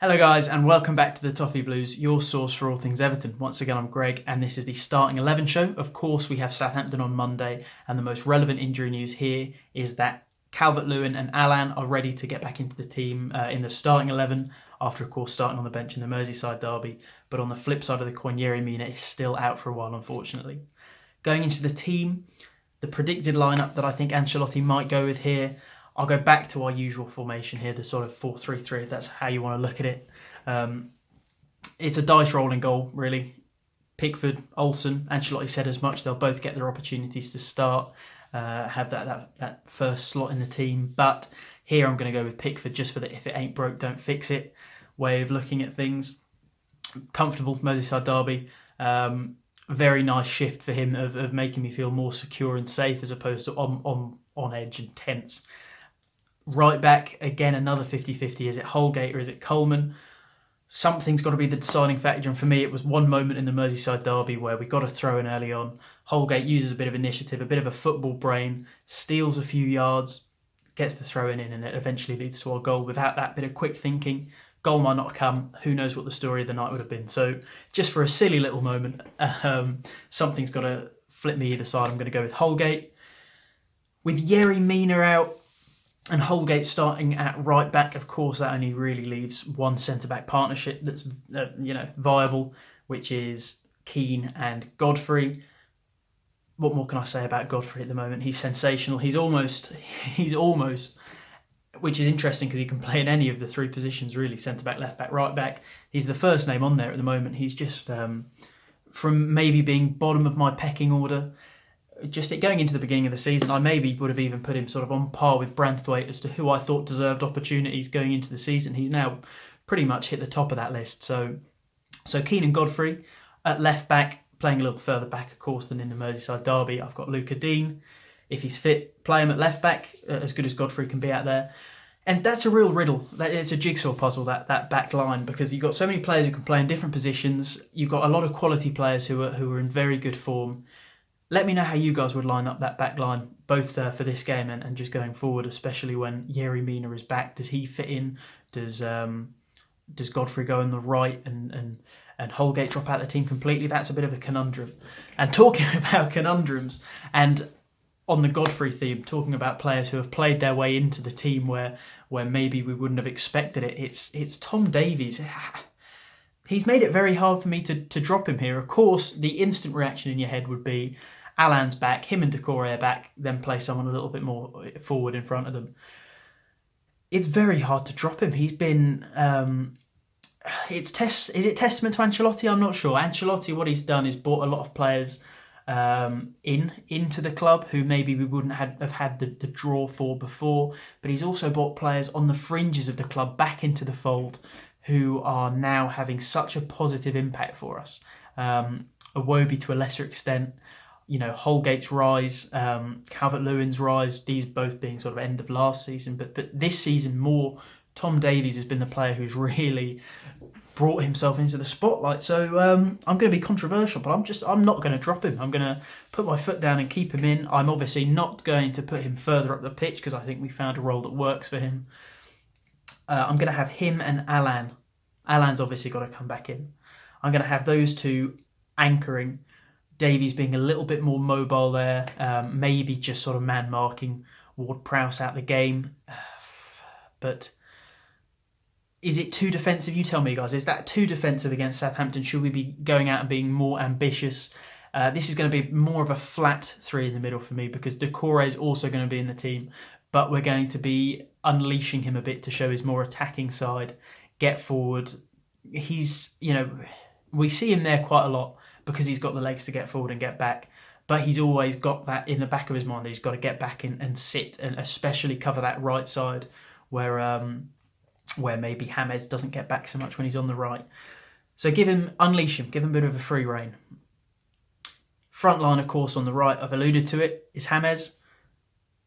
Hello guys and welcome back to the Toffee Blues, your source for all things Everton. Once again I'm Greg and this is the starting 11 show. Of course we have Southampton on Monday and the most relevant injury news here is that Calvert-Lewin and Allan are ready to get back into the team in the starting 11 after of course starting on the bench in the Merseyside derby. But on the flip side of the coin, Yerry Mina is still out for a while unfortunately. Going into the team, the predicted lineup that I think Ancelotti might go with here, I'll go back to our usual formation here, the sort of 4-3-3, if that's how you want to look at it. It's a dice rolling goal, really. Pickford, Olsen, Ancelotti said as much. They'll both get their opportunities to start, have that first slot in the team. But here I'm going to go with Pickford just for the if it ain't broke, don't fix it way of looking at things. Comfortable Merseyside derby. Very nice shift for him of making me feel more secure and safe as opposed to on edge and tense. Right back, again, another 50-50. Is it Holgate or is it Coleman? Something's got to be the deciding factor. And for me, it was one moment in the Merseyside derby where we got a throw in early on. Holgate uses a bit of initiative, a bit of a football brain, steals a few yards, gets the throw in, and it eventually leads to our goal. Without that bit of quick thinking, goal might not have come. Who knows what the story of the night would have been. So just for a silly little moment, something's got to flip me either side. I'm going to go with Holgate. With Yerry Mina out, and Holgate starting at right back, of course, that only really leaves one centre-back partnership that's viable, which is Keane and Godfrey. What more can I say about Godfrey at the moment? He's sensational. He's almost, which is interesting because he can play in any of the three positions, really, centre-back, left-back, right-back. He's the first name on there at the moment. He's just, from maybe being bottom of my pecking order, just going into the beginning of the season, I maybe would have even put him sort of on par with Branthwaite as to who I thought deserved opportunities going into the season. He's now pretty much hit the top of that list. So Keane and Godfrey at left back, playing a little further back, of course, than in the Merseyside derby. I've got Luca Dean. If he's fit, play him at left back, as good as Godfrey can be out there. And that's a real riddle. It's a jigsaw puzzle, that back line, because you've got so many players who can play in different positions. You've got a lot of quality players who are in very good form. Let me know how you guys would line up that back line, both for this game and just going forward, especially when Yerry Mina is back. Does he fit in? Does Godfrey go on the right and Holgate drop out of the team completely? That's a bit of a conundrum. And talking about conundrums, and on the Godfrey theme, talking about players who have played their way into the team where maybe we wouldn't have expected it, it's Tom Davies. He's made it very hard for me to drop him here. Of course, the instant reaction in your head would be Allan's back, him and Decore are back, then play someone a little bit more forward in front of them. It's very hard to drop him. He's been... is it testament to Ancelotti? I'm not sure. Ancelotti, what he's done is brought a lot of players into the club who maybe we wouldn't have had the draw for before, but he's also brought players on the fringes of the club back into the fold who are now having such a positive impact for us. Iwobi to a lesser extent, Holgate's rise, Calvert-Lewin's rise, these both being sort of end of last season, but this season more, Tom Davies has been the player who's really brought himself into the spotlight. So I'm going to be controversial, but I'm not going to drop him. I'm going to put my foot down and keep him in. I'm obviously not going to put him further up the pitch because I think we found a role that works for him. I'm going to have him and Allan. Allan's obviously got to come back in. I'm going to have those two anchoring. Davies being a little bit more mobile there. Maybe just sort of man-marking Ward-Prowse out the game. But is it too defensive? You tell me, guys. Is that too defensive against Southampton? Should we be going out and being more ambitious? This is going to be more of a flat three in the middle for me because Decore is also going to be in the team. But we're going to be unleashing him a bit to show his more attacking side, get forward. He's, we see him there quite a lot because he's got the legs to get forward and get back. But he's always got that in the back of his mind that he's got to get back in and sit and especially cover that right side where maybe James doesn't get back so much when he's on the right. So unleash him, give him a bit of a free rein. Front line, of course, on the right, I've alluded to it, is James.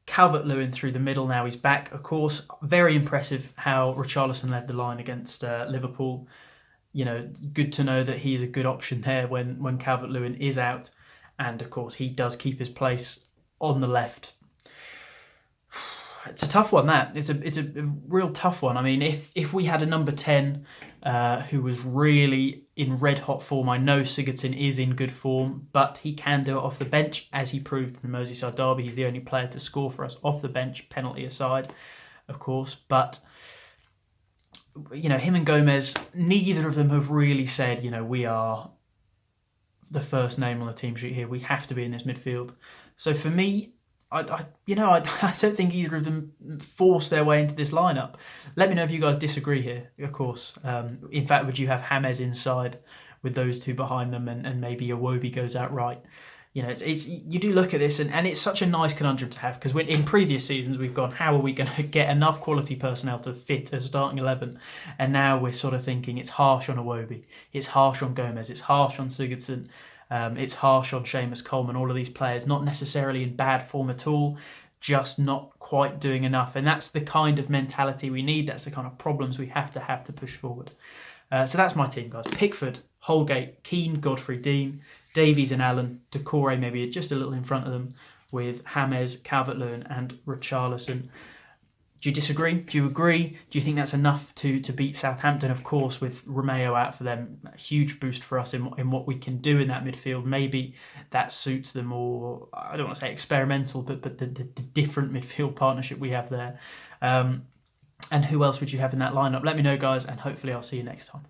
Calvert-Lewin through the middle, now he's back, of course. Very impressive how Richarlison led the line against Liverpool. Good to know that he is a good option there when Calvert-Lewin is out. And, of course, he does keep his place on the left. It's a tough one. It's a real tough one. I mean, if we had a number 10 who was really in red hot form, I know Sigurdsson is in good form, but he can do it off the bench, as he proved in the Merseyside derby. He's the only player to score for us off the bench, penalty aside, of course. But him and Gomez, neither of them have really said, we are the first name on the team sheet here. We have to be in this midfield. So for me, I don't think either of them forced their way into this lineup. Let me know if you guys disagree here, of course. In fact, would you have James inside with those two behind them, and maybe Iwobi goes out right? It's you do look at this, and it's such a nice conundrum to have, because in previous seasons we've gone, how are we going to get enough quality personnel to fit a starting 11? And now we're sort of thinking it's harsh on Iwobi, it's harsh on Gomez, it's harsh on Sigurdsson. It's harsh on Seamus Coleman, all of these players, not necessarily in bad form at all, just not quite doing enough. And that's the kind of mentality we need. That's the kind of problems we have to push forward. So that's my team, guys. Pickford, Holgate, Keane, Godfrey, Dean, Davies and Allen, Decore maybe just a little in front of them, with James, Calvert-Lewin and Richarlison. Do you disagree? Do you agree? Do you think that's enough to beat Southampton? Of course, with Romeo out for them, a huge boost for us in what we can do in that midfield. Maybe that suits the more, I don't want to say experimental, but the different midfield partnership we have there. And who else would you have in that lineup? Let me know, guys, and hopefully I'll see you next time.